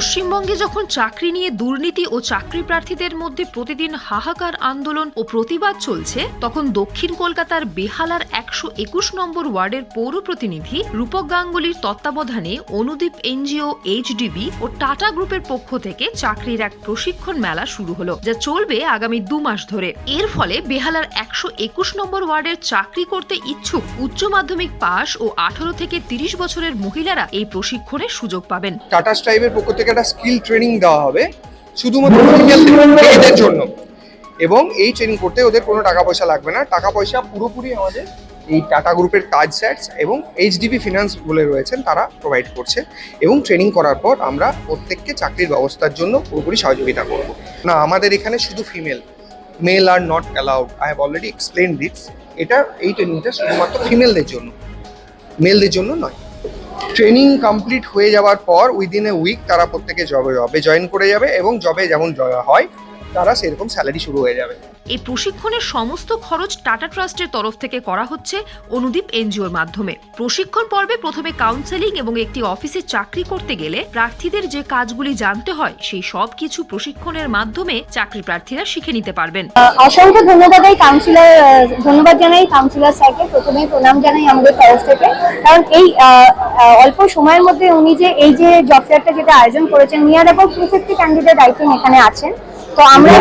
পশ্চিমবঙ্গে যখন চাকরি নিয়ে দুর্নীতি ও চাকরি প্রার্থীদের মধ্যে প্রতিদিন হাহাকার আন্দোলন ও প্রতিবাদ চলছে, তখন দক্ষিণ কলকাতার বেহালার 121 নম্বর ওয়ার্ডের পৌর প্রতিনিধি রূপক গাঙ্গুলির তত্ত্বাবধানে অনুদীপ এনজিও, এইচডিবি ও টাটা গ্রুপের পক্ষ থেকে চাকরির এক প্রশিক্ষণ মেলা শুরু হলো, যা চলবে আগামী 2 মাস ধরে। এর ফলে বেহালার 121 নম্বর ওয়ার্ডের চাকরি করতে ইচ্ছুক উচ্চ মাধ্যমিক পাশ ও 18 থেকে 30 বছরের মহিলারা এই প্রশিক্ষণের সুযোগ পাবেন। টাটা স্ট্রাইবের পক্ষ থেকে একটা স্কিল ট্রেনিং দেওয়া হবে শুধুমাত্র মেয়েদের জন্য, এবং এই ট্রেনিং করতে ওদের কোনো টাকা পয়সা লাগবে না। টাকা পয়সা পুরোপুরি আমাদের এই টাটা গ্রুপের তাজ স্যাটস এবং এইচডিবি ফিনান্স বলে রয়েছেন, তারা প্রোভাইড করছে। এবং ট্রেনিং করার পর আমরা প্রত্যেককে চাকরির ব্যবস্থার জন্য পুরোপুরি সহযোগিতা করব। না, আমাদের এখানে শুধু female, male are not allowed. I have already explain this. এই ট্রেনিংটা শুধুমাত্র ফিমেলদের জন্য, মেলদের জন্য নয়। ট্রেনিং কমপ্লিট হয়ে যাওয়ার পর উইদিন এ উইক তারা প্রত্যেকে জবে জয়েন করে যাবে, এবং জবে যেমন হয় তারা সেরকম স্যালারি শুরু হয়ে যাবে। এই প্রশিক্ষণের সমস্ত খরচ টাটা ট্রাস্টের তরফ থেকে করা হচ্ছে অনুদীপ এনজিওর মাধ্যমে। প্রশিক্ষণ পর্বে প্রথমে কাউন্সেলিং এবং একটি অফিসে চাকরি করতে গেলে প্রার্থীদের যে কাজগুলি জানতে হয়, সেই সব কিছু প্রশিক্ষণের মাধ্যমে চাকরি প্রার্থীরা শিখে নিতে পারবেন। অসংখ্য ধন্যবাদ জানাই কাউন্সিলর স্যারকে। প্রথমেই প্রণাম জানাই আমাদের তরফ থেকে, কারণ এই অল্প সময়ের মধ্যে উনি যে এই যে জব ফেয়ারটা যেটা আয়োজন করেছেন, near about 250 candidate I think এখানে আছেন। তো আমরা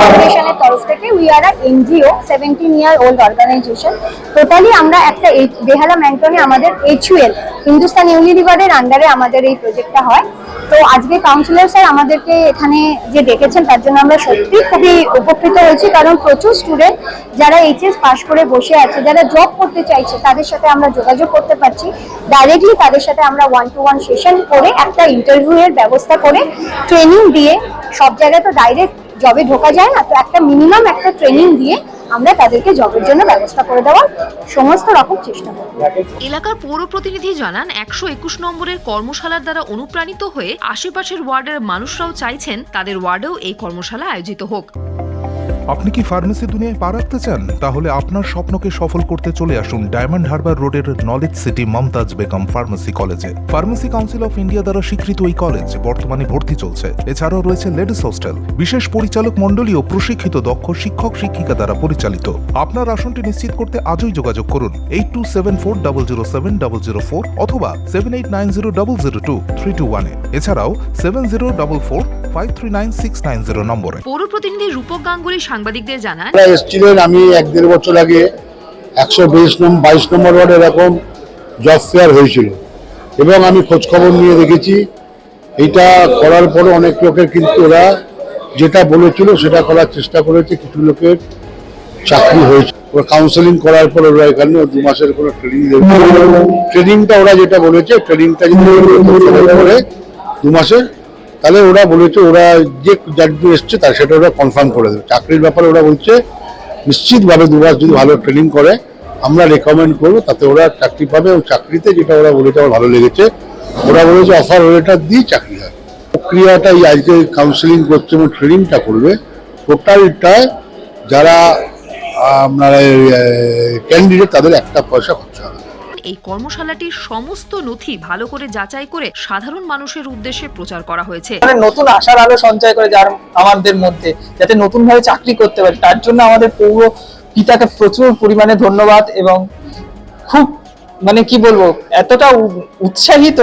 ফাউন্ডেশনের তরফ থেকে we are NGO, 17-year-old organisation. Totally আমরা একটা বেহালা ম্যান্টনে আমাদের HUL হিন্দুস্তান ইউনিলিভারের আন্ডারে আমাদের এই প্রজেক্টটা হয়। তো আজকে কাউন্সিলর স্যার আমাদেরকে এখানে যে ডেকেছেন, তার জন্য আমরা সত্যি খুবই উপকৃত হয়েছি, কারণ প্রচুর স্টুডেন্ট যারা HS পাস করে বসে আছে, যারা জব করতে চাইছে, তাদের সাথে আমরা যোগাযোগ করতে পারছি ডাইরেক্টলি। তাদের সাথে আমরা 1-to-1 সেশন করে একটা ইন্টারভিউ এর ব্যবস্থা করে ট্রেনিং দিয়ে, সব জায়গায় তো ডাইরেক্ট জবে ঢোকা যায় না, তো একটা মিনিমাম একটা ট্রেনিং দিয়ে আমরা তাদেরকে জবের জন্য ব্যবস্থা করে দেওয়ার সমস্ত রকম চেষ্টা করব। এলাকার পৌর প্রতিনিধি জানান, 121 নম্বরের কর্মশালার দ্বারা অনুপ্রাণিত হয়ে আশেপাশের ওয়ার্ডের মানুষরাও চাইছেন তাদের ওয়ার্ডেও এই কর্মশালা আয়োজিত হোক। আপনি কি ফার্মেসি দুনিয়ায় পা রাখতে চান? তাহলে আপনার স্বপ্নকে সফল করতে চলে আসুন ডায়মন্ড হারবার রোডের Knowledge City Mamtaz Begum Pharmacy কলেজে। ফার্মেসি কাউন্সিল অফ ইন্ডিয়া দ্বারা স্বীকৃত এই কলেজ বর্তমানে ভর্তি চলছে। এছাড়াও রয়েছে লেডিস হোস্টেল, বিশেষ পরিচালক মণ্ডলী ও প্রশিক্ষিত দক্ষ শিক্ষক শিক্ষিকা দ্বারা পরিচালিত। আপনার আসনটি নিশ্চিত করতে আজই যোগাযোগ করুন 8274007004 অথবা 7890002321 এছাড়াও 7044539690 নম্বরে। পৌর প্রতিনিধি রূপক গাঙ্গুলি সাংবাদিকদের জানান, এসেছিলেন, আমি 1-1.5 বছর আগে 122 নম্বর ওয়ার্ডে এরকম জব ফেয়ার হয়েছিল, এবং আমি খোঁজ খবর নিয়ে দেখেছি এইটা করার পরে অনেক লোকের কিন্তু ওরা যেটা বলেছিল সেটা করার চেষ্টা করেছে। কিছু লোকের চাকরি হয়েছে। ওরা কাউন্সেলিং করার পর ওরা এখানে 2 মাসের কোনো ট্রেনিং দেবে। ট্রেনিংটা ওরা যেটা বলেছে, ট্রেনিংটা যদি করে 2 মাসের, তাহলে ওরা বলেছে ওরা যে যাদের এসছে তার সেটা ওরা কনফার্ম করে দেবে। চাকরির ব্যাপারে ওরা বলছে নিশ্চিতভাবে 2 মাস যদি ভালো ট্রেনিং করে আমরা রেকমেন্ড করবো, তাতে ওরা চাকরি পাবে। এবং চাকরিতে যেটা ওরা বলেছে আমার ভালো লেগেছে, ওরা বলেছে অফার লেটার দিয়ে চাকরি হয়। প্রক্রিয়াটা এই আজকে কাউন্সেলিং করছে এবং ট্রেনিংটা করবে, টোটালটায় যারা আপনারা ক্যান্ডিডেট তাদের একটা পয়সা খরচা হবে। এই কর্মশালাটির সমস্ত নথি ভালো করে যাচাই করে সাধারণ মানুষের উদ্দেশ্যে প্রচার করা হয়েছে। নতুন আশার আলো সঞ্চয় করে যার আমাদের মধ্যে যাতে নতুন ভাবে চাকরি করতে পারে, তার জন্য আমাদের পৌর পিতাকে প্রচুর পরিমাণে ধন্যবাদ। এবং খুব কি বলবো, এতটা উৎসাহিত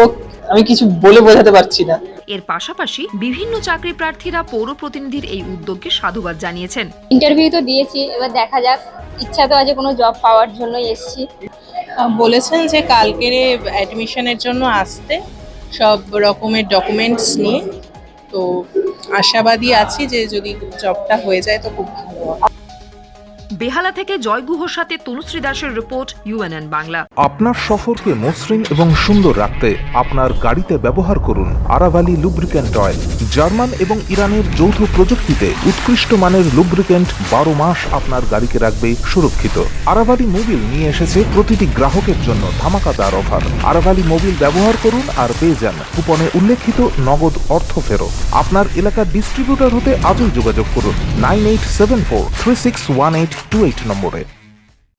আমি কিছু বলে বোঝাতে পারছি না। এর পাশাপাশি বিভিন্ন চাকরি প্রার্থীরা পৌর প্রতিনিধির এই উদ্যোগকে সাধুবাদ জানিয়েছেন। ইন্টারভিউ তো দিয়েছি, এবার দেখা যাক, ইচ্ছা তো আছে কোনো জব পাওয়ার জন্য এসেছি। বলেছেন যে কালকের অ্যাডমিশনের জন্য আসতে সব রকমের ডকুমেন্টস নিয়ে, তো আশাবাদী আছি যে যদি জবটা হয়ে যায় তো খুব ভালো হবে। বেহালা থেকে জয় গুহর সাথে তনুশ্রী দাসের রিপোর্ট, UNN বাংলা। আপনার সফরকে মসৃণ এবং সুন্দর রাখতে আপনার গাড়িতে ব্যবহার করুন আরাভালি লুব্রিক্যান্ট অয়েল। জার্মান এবং ইরানের যৌথ প্রযুক্তিতে উৎকৃষ্ট মানের লুব্রিক্যান্ট 12 মাস আপনার গাড়িকে রাখবে সুরক্ষিত। আরাভালি মোবিল নিয়ে এসেছে প্রতিটি গ্রাহকের জন্য ধামাকাদার অফার। আরাভালি মোবিল ব্যবহার করুন আর পেয়ে যান কুপনে উল্লেখিত নগদ অর্থ ফেরত। আপনার এলাকার ডিস্ট্রিবিউটর হতে আজই যোগাযোগ করুন 9874361828 নম্বরে।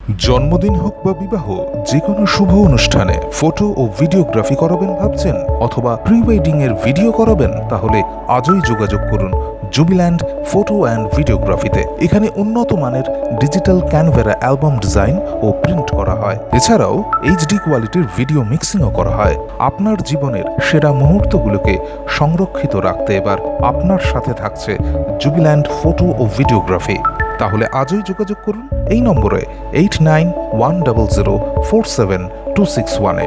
জন্মদিন হোক বা বিবাহ, যে কোনো শুভ অনুষ্ঠানে ফটো ও ভিডিওগ্রাফি করাবেন ভাবছেন, অথবা প্রি ওয়েডিং এর ভিডিও করাবেন, তাহলে আজই যোগাযোগ করুন জুবিল্যান্ড ফটো অ্যান্ড ভিডিওগ্রাফিতে। এখানে উন্নত মানের ডিজিটাল ক্যানভেরা অ্যালবাম ডিজাইন ও প্রিন্ট করা হয়। এছাড়াও এইচডি কোয়ালিটির ভিডিও মিক্সিংও করা হয়। আপনার জীবনের সেরা মুহূর্তগুলোকে সংরক্ষিত রাখতে এবার আপনার সাথে থাকছে জুবিল্যান্ড ফটো ও ভিডিওগ্রাফি। তাহলে আজই যোগাযোগ করুন এই নম্বরে 8910047261-এ।